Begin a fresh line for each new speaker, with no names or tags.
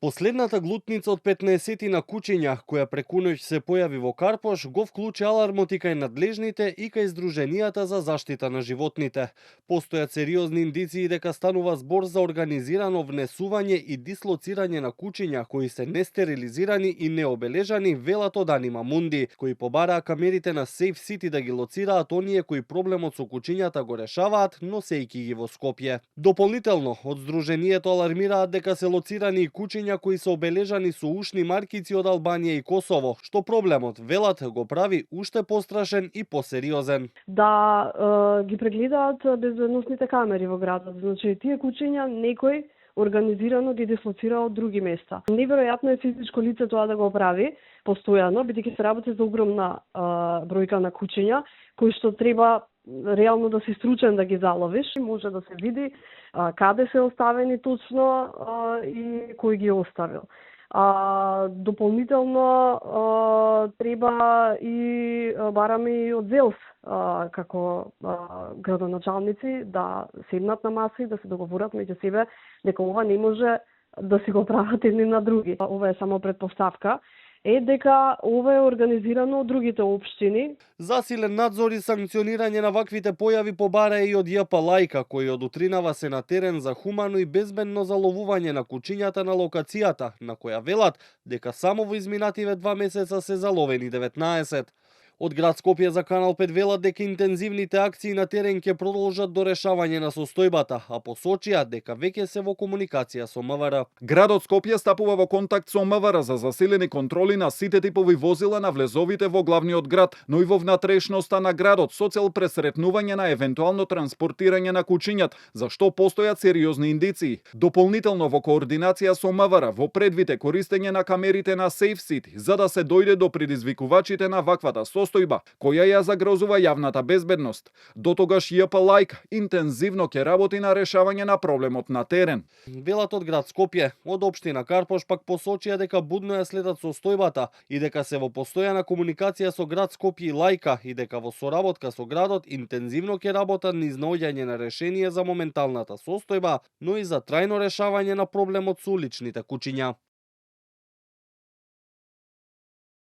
Последната глутница од 15 на куќиња, која преку ноќ се појави во Карпош, го вклучи алармот и кај надлежните и кај Сдруженијата за заштита на животните. Постојат сериозни индиции дека станува збор за организирано внесување и дислоцирање на куќиња кои се нестерилизирани и необележани, велат од Анима Мунди, кои побараа камерите на Safe City да ги лоцираат оние кои проблемот со куќињата го решаваат, носејќи ги во Скопје. Дополнително, од Сдруженијето алармираат дека се лоцирани и куќиња кои се обележани со ушни маркици од Албанија и Косово, што проблемот, велат, го прави уште пострашен и посериозен.
Да ги прегледаат безбедносните камери во градот. Значи, тие куќиња некој организирано ги дислоцира од други места. Неверојатно е физичко лице тоа да го прави постојано, бидејќи се работи за огромна бројка на куќиња, кои што треба реално да си стручен да ги заловиш. Може да се види каде се оставени точно и кој ги оставил. Дополнително треба и бараме и од ЗЕЛС како градоначалници да седнат на маса и да се договорат меѓу себе дека ова не може да си го прават едни на други. Ова е само предпоставка дека ова е организирано од другите општини.
Засилен надзор и санкционирање на ваквите појави побара и од ЈП Лајка, кој од утринава се на терен за хумано и безбедно заловување на куќињата на локацијата, на која велат дека само во изминативе 2 месеца се заловени 19. Од град Скопје за Канал 5 велат дека интензивните акции на терен ќе продолжат до решавање на состојбата, а посочија дека веќе се во комуникација со МВР.
Градот Скопје стапува во контакт со МВР за засилени контроли на сите типови возила на влезовите во главниот град, но и во внатрешноста на градот со цел пресретнување на евентуално транспортирање на куќињата, за што постојат сериозни индиции. Дополнително во координација со МВР во предвид е користење на камерите на Safe City за да се дојде до предизвикувачите на ваквата состојба која ја загрозува јавната безбедност. Дотогаш ЈП Лајк интензивно ќе работи на решавање на проблемот на терен.
Велат од град Скопје, од општина Карпош пак посочија дека будно ја следат состојбата и дека се во постојана комуникација со град Скопје и Лајка и дека во соработка со градот интензивно ќе работат низ наоѓање на решение за моменталната состојба, но и за трајно решавање на проблемот со уличните куќиња.